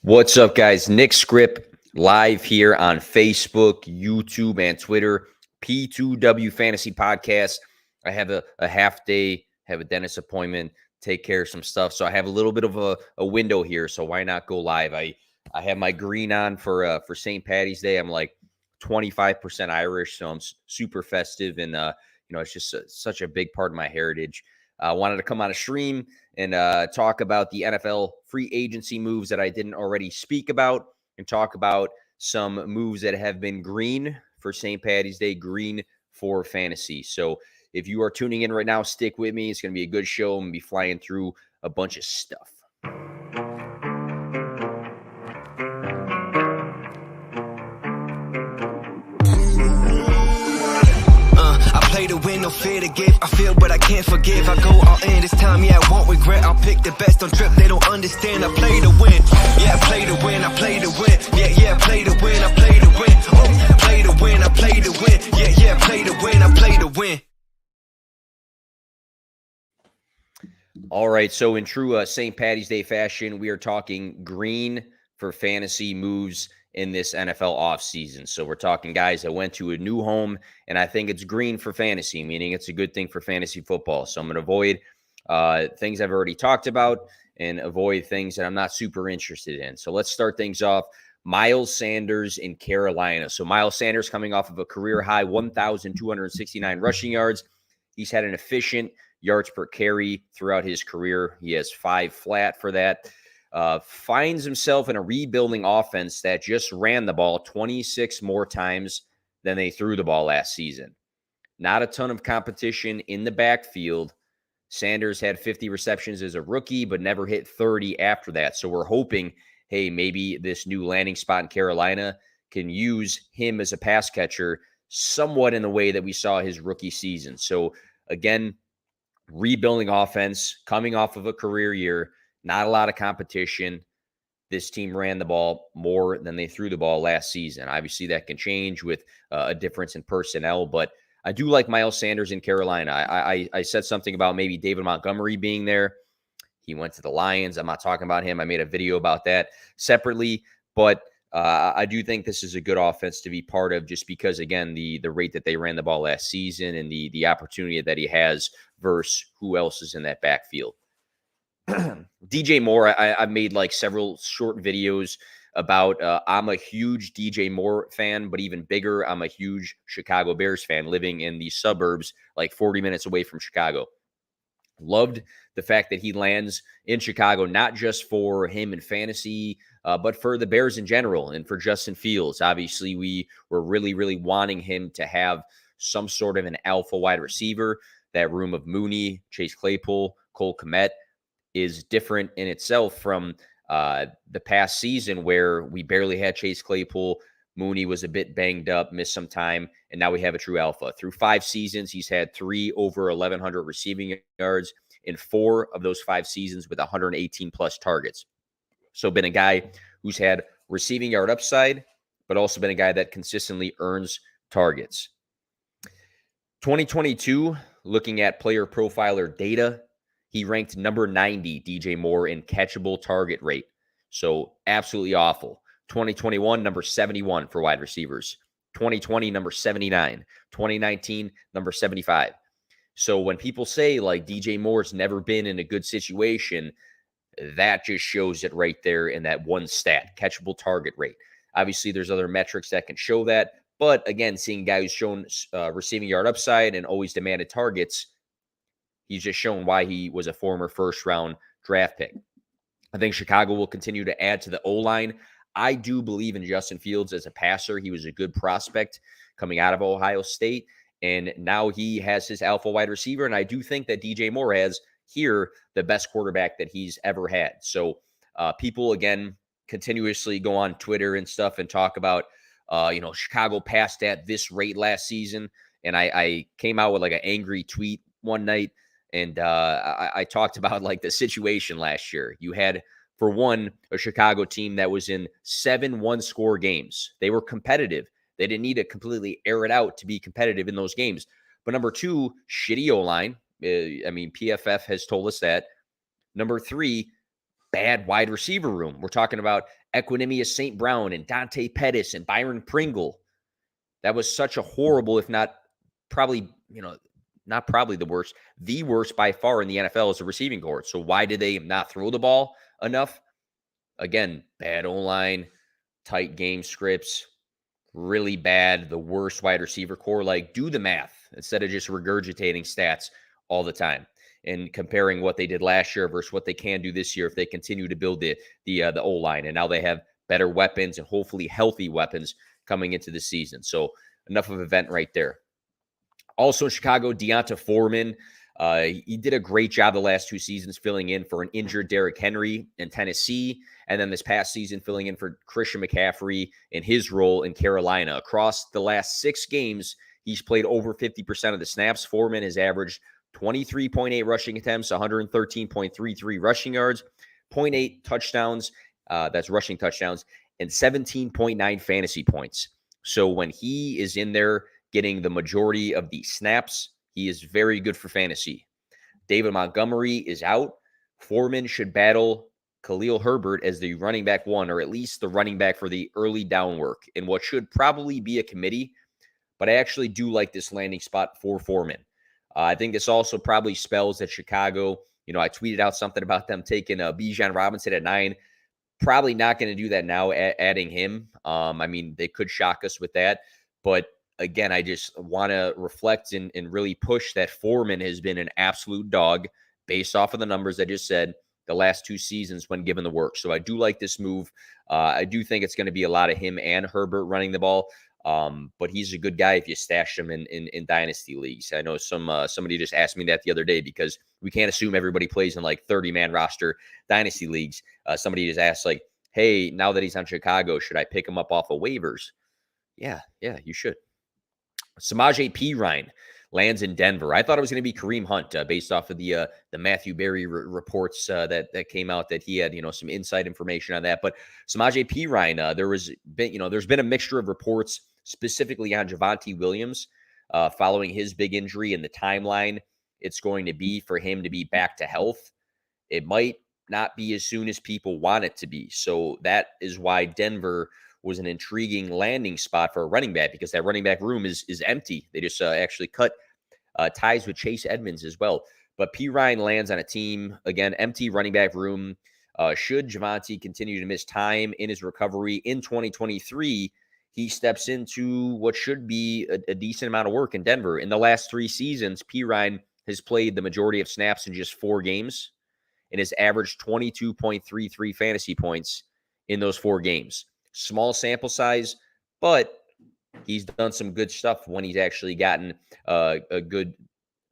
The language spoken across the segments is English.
What's up, guys? Nick Script live here on Facebook, YouTube, and Twitter. P2W Fantasy Podcast. I have a half day, have a dentist appointment, take care of some stuff. So I have a little bit of a window here. So why not go live? I have my green on for St. Patty's Day. I'm like 25% Irish, so I'm super festive, and it's just such a big part of my heritage. I wanted to come on a stream and talk about the NFL free agency moves that I didn't already speak about, and talk about some moves that have been green for St. Patty's Day, green for fantasy. So if you are tuning in right now, stick with me. It's going to be a good show. I'm going to be flying through a bunch of stuff. Play to win, no fear to give. I feel, but I can't forgive. I go all in this time, yeah, I won't regret. I'll pick the best on trip, they don't understand. I play to win, yeah, I play to win, I play to win. Yeah, I play to win, I play to win. Oh, play to win, I play to win. Yeah, play to win, I play to win. All right, so in true St. Patty's Day fashion, we are talking green for fantasy moves in this NFL offseason. So we're talking guys that went to a new home, and I think it's green for fantasy, meaning it's a good thing for fantasy football. So I'm going to avoid things I've already talked about and avoid things that I'm not super interested in. So let's start things off. Miles Sanders in Carolina. So Miles Sanders coming off of a career high 1,269 rushing yards. He's had an efficient yards per carry throughout his career. He has 5 flat for that. Finds himself in a rebuilding offense that just ran the ball 26 more times than they threw the ball last season. Not a ton of competition in the backfield. Sanders had 50 receptions as a rookie, but never hit 30 after that. So we're hoping, hey, maybe this new landing spot in Carolina can use him as a pass catcher somewhat in the way that we saw his rookie season. So again, rebuilding offense, coming off of a career year, not a lot of competition. This team ran the ball more than they threw the ball last season. Obviously, that can change with a difference in personnel, but I do like Miles Sanders in Carolina. I said something about maybe David Montgomery being there. He went to the Lions. I'm not talking about him. I made a video about that separately, but I do think this is a good offense to be part of, just because, again, the rate that they ran the ball last season and the opportunity that he has versus who else is in that backfield. DJ Moore, I've made like several short videos about. I'm a huge DJ Moore fan, but even bigger, I'm a huge Chicago Bears fan living in the suburbs, like 40 minutes away from Chicago. Loved the fact that he lands in Chicago, not just for him in fantasy, but for the Bears in general and for Justin Fields. Obviously, we were really, really wanting him to have some sort of an alpha wide receiver. That room of Mooney, Chase Claypool, Cole Kmet is different in itself from the past season, where we barely had Chase Claypool. Mooney was a bit banged up, missed some time, and now we have a true alpha. Through 5 seasons, he's had 3 over 1,100 receiving yards in 4 of those 5 seasons with 118-plus targets. So been a guy who's had receiving yard upside, but also been a guy that consistently earns targets. 2022, looking at player profiler data, he ranked number 90, DJ Moore, in catchable target rate. So absolutely awful. 2021, number 71 for wide receivers. 2020, number 79. 2019, number 75. So when people say like DJ Moore's never been in a good situation, that just shows it right there in that one stat, catchable target rate. Obviously, there's other metrics that can show that. But again, seeing a guy who's shown receiving yard upside and always demanded targets, he's just shown why he was a former first-round draft pick. I think Chicago will continue to add to the O-line. I do believe in Justin Fields as a passer. He was a good prospect coming out of Ohio State, and now he has his alpha wide receiver, and I do think that DJ Moore has here the best quarterback that he's ever had. So people, again, continuously go on Twitter and stuff and talk about, Chicago passed at this rate last season, and I came out with like an angry tweet one night. And I talked about like the situation last year. You had, for one, a Chicago team that was in 7 one-score games. They were competitive. They didn't need to completely air it out to be competitive in those games. But number 2, shitty O-line. PFF has told us that. Number 3, bad wide receiver room. We're talking about Equinemius St. Brown and Dante Pettis and Byron Pringle. That was such a horrible, if not probably, not probably the worst by far in the NFL as a receiving corps. So why did they not throw the ball enough? Again, bad O-line, tight game scripts, really bad, the worst wide receiver core. Like, do the math instead of just regurgitating stats all the time and comparing what they did last year versus what they can do this year if they continue to build the O-line. And now they have better weapons and hopefully healthy weapons coming into the season. So enough of an event right there. Also in Chicago, Deonta Foreman. He did a great job the last 2 seasons filling in for an injured Derrick Henry in Tennessee, and then this past season filling in for Christian McCaffrey in his role in Carolina. Across the last 6 games, he's played over 50% of the snaps. Foreman has averaged 23.8 rushing attempts, 113.33 rushing yards, 0.8 touchdowns, that's rushing touchdowns, and 17.9 fantasy points. So when he is in there getting the majority of the snaps, he is very good for fantasy. David Montgomery is out. Foreman should battle Khalil Herbert as the running back 1, or at least the running back for the early down work in what should probably be a committee. But I actually do like this landing spot for Foreman. I think this also probably spells that Chicago, I tweeted out something about them taking Bijan Robinson at 9. Probably not going to do that now, adding him. They could shock us with that. But again, I just want to reflect and really push that Foreman has been an absolute dog based off of the numbers I just said the last 2 seasons when given the work. So I do like this move. I do think it's going to be a lot of him and Herbert running the ball. But he's a good guy if you stash him in dynasty leagues. I know somebody just asked me that the other day because we can't assume everybody plays in like 30-man roster dynasty leagues. Somebody just asked like, hey, now that he's on Chicago, should I pick him up off of waivers? Yeah, you should. Samaje Perine lands in Denver. I thought it was going to be Kareem Hunt based off of the Matthew Berry reports that came out that he had some inside information on that. But Samaje Perine, there's been a mixture of reports specifically on Javonte Williams following his big injury and the timeline it's going to be for him to be back to health. It might not be as soon as people want it to be. So that is why Denver was an intriguing landing spot for a running back, because that running back room is empty. They just actually cut ties with Chase Edmonds as well. But Perine lands on a team, again, empty running back room. Should Javonte continue to miss time in his recovery in 2023, he steps into what should be a decent amount of work in Denver. In the last 3 seasons, Perine has played the majority of snaps in just 4 games and has averaged 22.33 fantasy points in those 4 games. Small sample size, but he's done some good stuff when he's actually gotten a good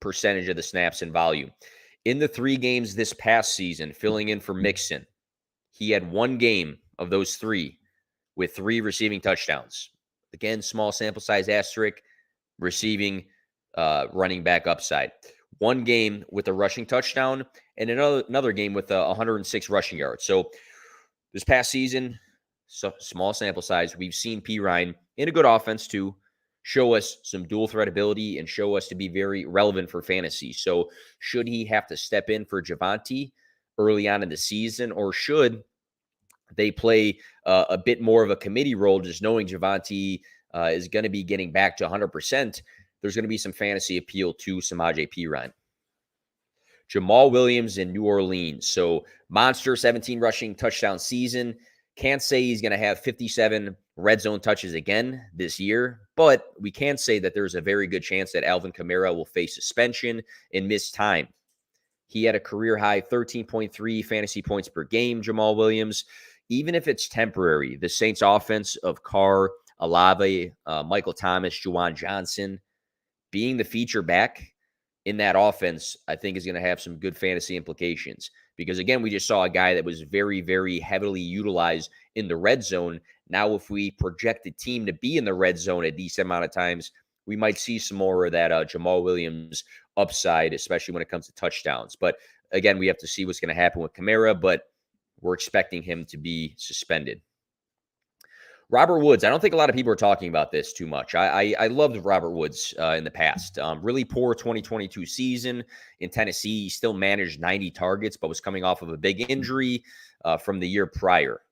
percentage of the snaps and volume. In the 3 games this past season, filling in for Mixon, he had 1 game of those 3 with 3 receiving touchdowns. Again, small sample size asterisk, receiving running back upside. 1 game with a rushing touchdown and another game with 106 rushing yards. So this past season, so small sample size, we've seen Perine in a good offense to show us some dual threat ability and show us to be very relevant for fantasy. So should he have to step in for Javonte early on in the season, or should they play a bit more of a committee role, just knowing Javonte is going to be getting back to 100%? There's going to be some fantasy appeal to Samaje Perine. Jamal Williams in New Orleans. So monster 17 rushing touchdown season. Can't say he's going to have 57 red zone touches again this year, but we can say that there's a very good chance that Alvin Kamara will face suspension and miss time. He had a career high 13.3 fantasy points per game, Jamal Williams. Even if it's temporary, the Saints offense of Carr, Olave, Michael Thomas, Juwan Johnson, being the feature back in that offense, I think is going to have some good fantasy implications. Because, again, we just saw a guy that was very, very heavily utilized in the red zone. Now, if we project the team to be in the red zone a decent amount of times, we might see some more of that Jamal Williams upside, especially when it comes to touchdowns. But, again, we have to see what's going to happen with Kamara, but we're expecting him to be suspended. Robert Woods, I don't think a lot of people are talking about this too much. I loved Robert Woods in the past. Really poor 2022 season in Tennessee. He still managed 90 targets, but was coming off of a big injury from the year prior.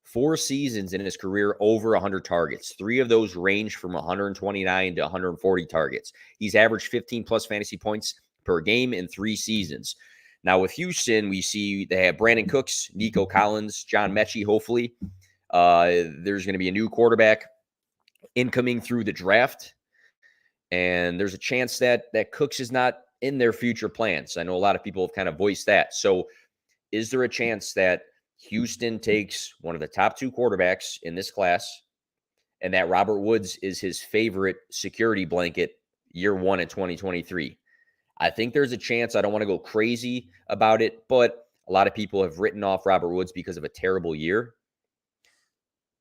4 seasons in his career over 100 targets. 3 of those range from 129 to 140 targets. He's averaged 15 plus fantasy points per game in 3 seasons. Now with Houston, we see they have Brandon Cooks, Nico Collins, John Mechie, hopefully. There's going to be a new quarterback incoming through the draft. And there's a chance that Cooks is not in their future plans. I know a lot of people have kind of voiced that. So is there a chance that Houston takes one of the top 2 quarterbacks in this class and that Robert Woods is his favorite security blanket year 1 in 2023? I think there's a chance. I don't want to go crazy about it, but a lot of people have written off Robert Woods because of a terrible year.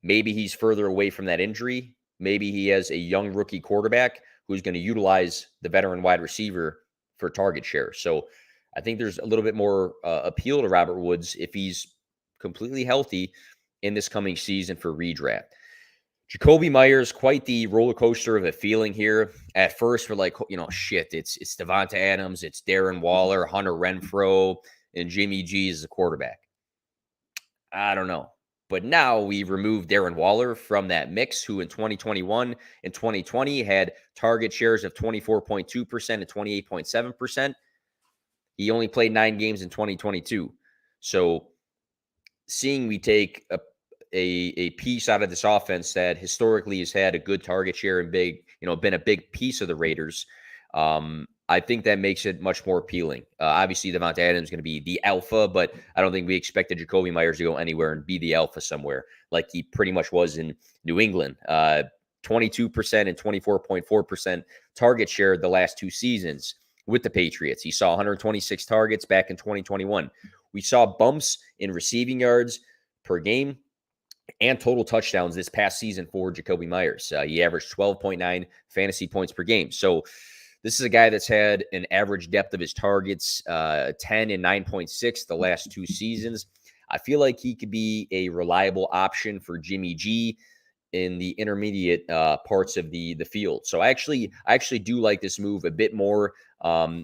Maybe he's further away from that injury. Maybe he has a young rookie quarterback who's going to utilize the veteran wide receiver for target share. So I think there's a little bit more appeal to Robert Woods if he's completely healthy in this coming season for redraft. Jacoby Myers, quite the roller coaster of a feeling here. At first, we're like, shit, it's Devonta Adams, it's Darren Waller, Hunter Renfrow, and Jimmy G is the quarterback. I don't know. But now we removed Darren Waller from that mix, who in 2021 and 2020 had target shares of 24.2% and 28.7%. He only played 9 games in 2022. So seeing we take a piece out of this offense that historically has had a good target share and been a big piece of the Raiders, I think that makes it much more appealing. Obviously, Devonta Adams is going to be the alpha, but I don't think we expected Jacoby Myers to go anywhere and be the alpha somewhere like he pretty much was in New England. 22% and 24.4% target share the last 2 seasons with the Patriots. He saw 126 targets back in 2021. We saw bumps in receiving yards per game and total touchdowns this past season for Jacoby Myers. He averaged 12.9 fantasy points per game. So this is a guy that's had an average depth of his targets 10 and 9.6 the last 2 seasons. I feel like he could be a reliable option for Jimmy G in the intermediate parts of the field. So I actually do like this move a bit more.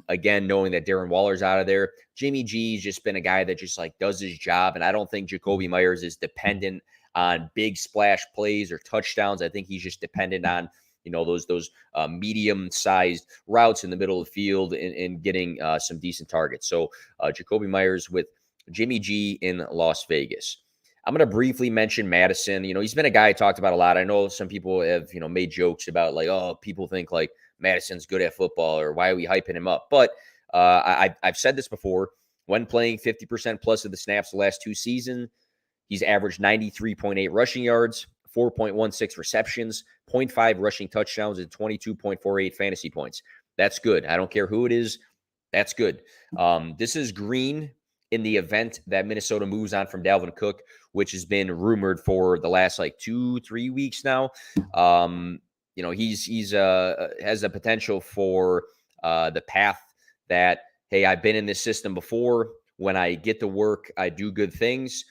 Again, knowing that Darren Waller's out of there, Jimmy G's just been a guy that just like does his job. And I don't think Jacoby Myers is dependent on big splash plays or touchdowns. I think he's just dependent on those medium-sized routes in the middle of the field and getting some decent targets. So Jacoby Myers with Jimmy G in Las Vegas. I'm going to briefly mention Madison. He's been a guy I talked about a lot. I know some people have, made jokes about like, oh, people think like Madison's good at football or why are we hyping him up? But I've said this before. When playing 50% plus of the snaps the last 2 seasons, he's averaged 93.8 rushing yards, 4.16 receptions, 0.5 rushing touchdowns, and 22.48 fantasy points. That's good. I don't care who it is. That's good. This is green in the event that Minnesota moves on from Dalvin Cook, which has been rumored for the last like 2-3 weeks now. He's has a potential for the path that, hey, I've been in this system before. When I get to work, I do good things.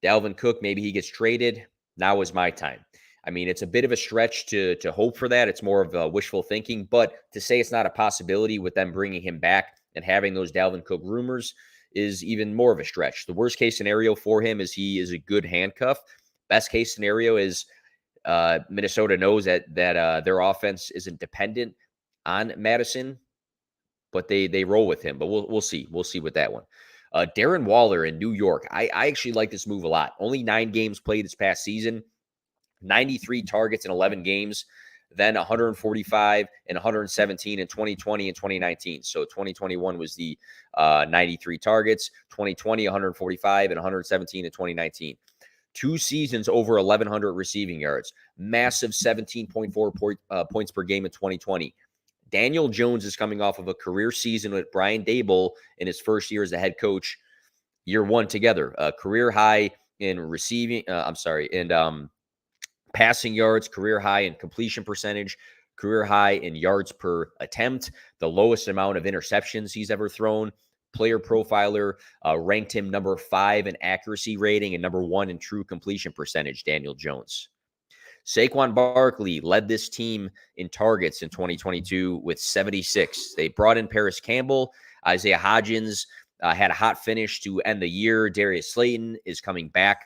Dalvin Cook, maybe he gets traded. Now is my time. I mean, it's a bit of a stretch to hope for that. It's more of a wishful thinking, but to say it's not a possibility with them bringing him back and having those Dalvin Cook rumors is even more of a stretch. The worst case scenario for him is he is a good handcuff. Best case scenario is Minnesota knows that their offense isn't dependent on Madison, but they roll with him. But we'll see. We'll see with that one. Darren Waller in New York. I actually like this move a lot. Only 9 games played this past season, 93 targets in 11 games, then 145 and 117 in 2020 and 2019. So 2021 was the 93 targets, 2020 145 and 117 in 2019. 2 seasons over 1,100 receiving yards, massive 17.4 points per game in 2020. Daniel Jones is coming off of a career season with Brian Daboll in his first year as a head coach, year 1 together. A career high in passing yards, career high in completion percentage, career high in yards per attempt, the lowest amount of interceptions he's ever thrown, Player Profiler ranked him number 5 in accuracy rating and number 1 in true completion percentage, Daniel Jones. Saquon Barkley led this team in targets in 2022 with 76. They brought in Paris Campbell. Isaiah Hodgins had a hot finish to end the year. Darius Slayton is coming back.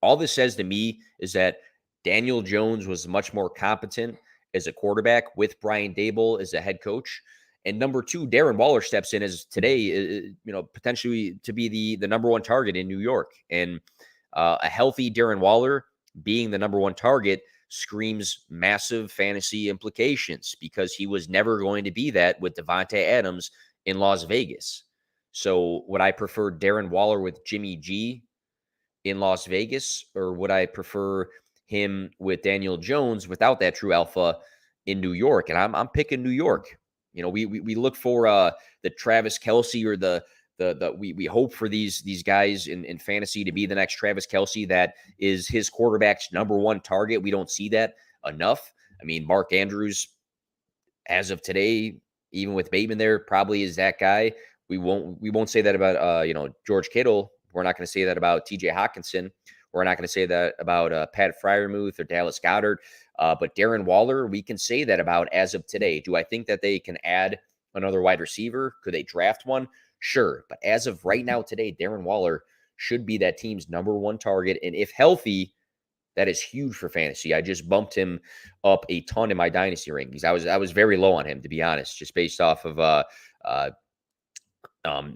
All this says to me is that Daniel Jones was much more competent as a quarterback with Brian Daboll as a head coach. And number 2, Darren Waller steps in as today, potentially to be the number 1 target in New York. And a healthy Darren Waller being the number 1 target screams massive fantasy implications because he was never going to be that with Devontae Adams in Las Vegas. So would I prefer Darren Waller with Jimmy G in Las Vegas, or would I prefer him with Daniel Jones without that true alpha in New York? And I'm picking New York. We look for the Travis Kelce or we hope for these guys in fantasy to be the next Travis Kelce that is his quarterback's number 1 target. We don't see that enough. I mean, Mark Andrews, as of today, even with Bateman there, probably is that guy. We won't say that about George Kittle. We're not going to say that about TJ Hawkinson. We're not going to say that about Pat Freiermuth or Dallas Goedert. But Darren Waller, we can say that about as of today. Do I think that they can add another wide receiver? Could they draft one? Sure. But as of right now today, Darren Waller should be that team's number 1 target. And if healthy, that is huge for fantasy. I just bumped him up a ton in my dynasty rankings. I was very low on him, to be honest, just based off of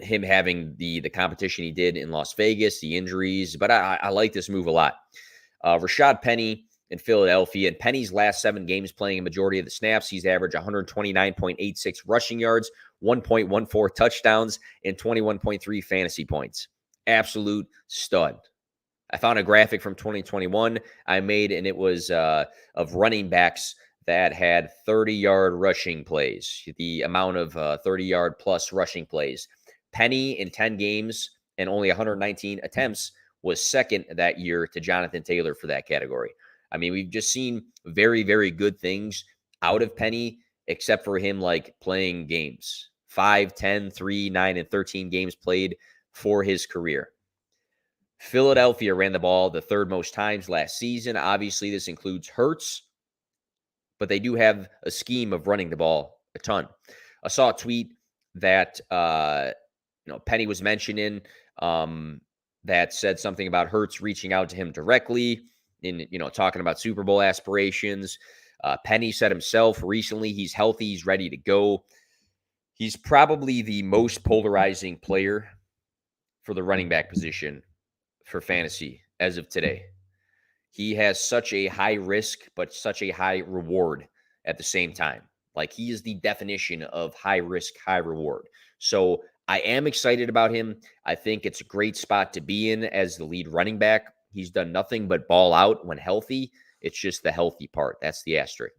him having the competition he did in Las Vegas, the injuries. But I like this move a lot. Rashad Penny in Philadelphia. In Penny's last 7 games playing a majority of the snaps, he's averaged 129.86 rushing yards, 1.14 touchdowns, and 21.3 fantasy points. Absolute stud. I found a graphic from 2021 I made, and it was of running backs that had 30-yard rushing plays, the amount of 30-yard plus rushing plays. Penny in 10 games and only 119 attempts was second that year to Jonathan Taylor for that category. I mean, we've just seen very, very good things out of Penny, except for him like playing games. 5, 10, 3, 9, and 13 games played for his career. Philadelphia ran the ball the 3rd most times last season. Obviously, this includes Hurts, but they do have a scheme of running the ball a ton. I saw a tweet that Penny was mentioning that said something about Hurts reaching out to him directly in talking about Super Bowl aspirations. Penny said himself recently he's healthy, he's ready to go. He's probably the most polarizing player for the running back position for fantasy as of today. He has such a high risk, but such a high reward at the same time. Like, he is the definition of high risk, high reward. So I am excited about him. I think it's a great spot to be in as the lead running back. He's done nothing but ball out when healthy. It's just the healthy part. That's the asterisk.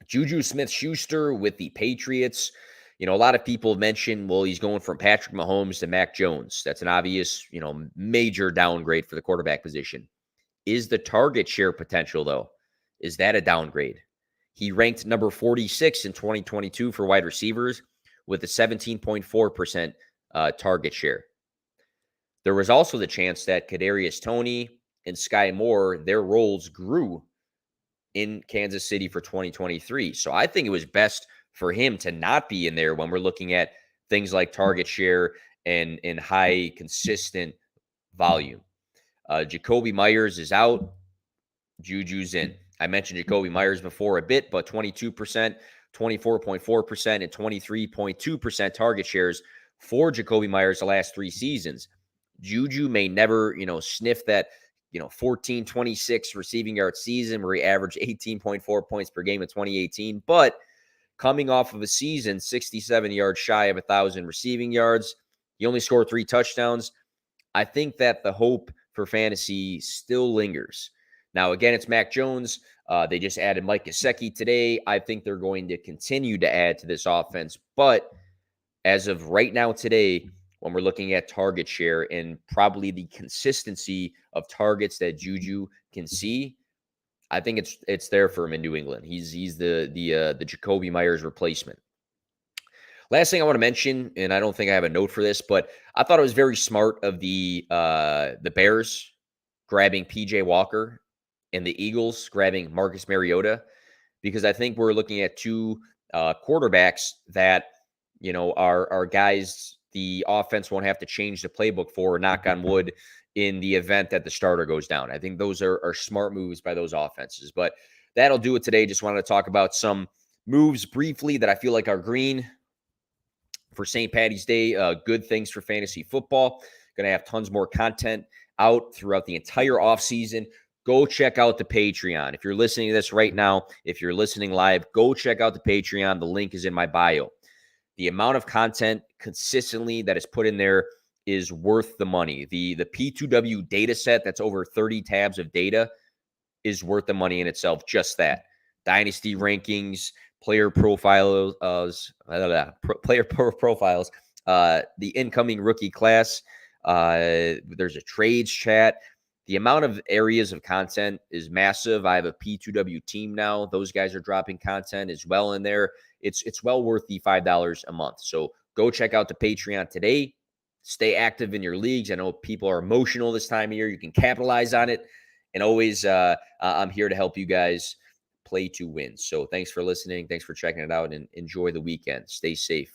Juju Smith-Schuster with the Patriots. A lot of people mention, well, he's going from Patrick Mahomes to Mac Jones. That's an obvious, major downgrade for the quarterback position. Is the target share potential, though? Is that a downgrade? He ranked number 46 in 2022 for wide receivers with a 17.4% target share. There was also the chance that Kadarius Toney and Sky Moore, their roles grew in Kansas City for 2023. So I think it was best for him to not be in there when we're looking at things like target share and high consistent volume. Jacoby Myers is out. Juju's in. I mentioned Jacoby Myers before a bit, but 22%, 24.4%, and 23.2% target shares for Jacoby Myers the last 3 seasons. Juju may never, sniff that, 14-26 receiving yard season where he averaged 18.4 points per game in 2018, but coming off of a season 67 yards shy of 1,000 receiving yards, he only scored 3 touchdowns. I think that the hope for fantasy still lingers. Now, again, it's Mac Jones. They just added Mike Gesicki today. I think they're going to continue to add to this offense. But as of right now today, when we're looking at target share and probably the consistency of targets that Juju can see, I think it's there for him in New England. He's the Jacoby Myers replacement. Last thing I want to mention, and I don't think I have a note for this, but I thought it was very smart of the Bears grabbing PJ Walker and the Eagles grabbing Marcus Mariota, because I think we're looking at two quarterbacks that, are guys the offense won't have to change the playbook for, knock on wood, in the event that the starter goes down. I think those are smart moves by those offenses. But that'll do it today. Just wanted to talk about some moves briefly that I feel like are green for St. Patty's Day. Good things for fantasy football. Going to have tons more content out throughout the entire offseason. Go check out the Patreon. If you're listening to this right now, if you're listening live, go check out the Patreon. The link is in my bio. The amount of content consistently that is put in there is worth the money. The P2W data set, that's over 30 tabs of data, is worth the money in itself. Just that. Dynasty rankings, player profiles, the incoming rookie class. There's a trades chat. The amount of areas of content is massive. I have a P2W team now. Those guys are dropping content as well in there. It's well worth the $5 a month. So go check out the Patreon today. Stay active in your leagues. I know people are emotional this time of year. You can capitalize on it. And always, I'm here to help you guys play to win. So thanks for listening. Thanks for checking it out, and enjoy the weekend. Stay safe.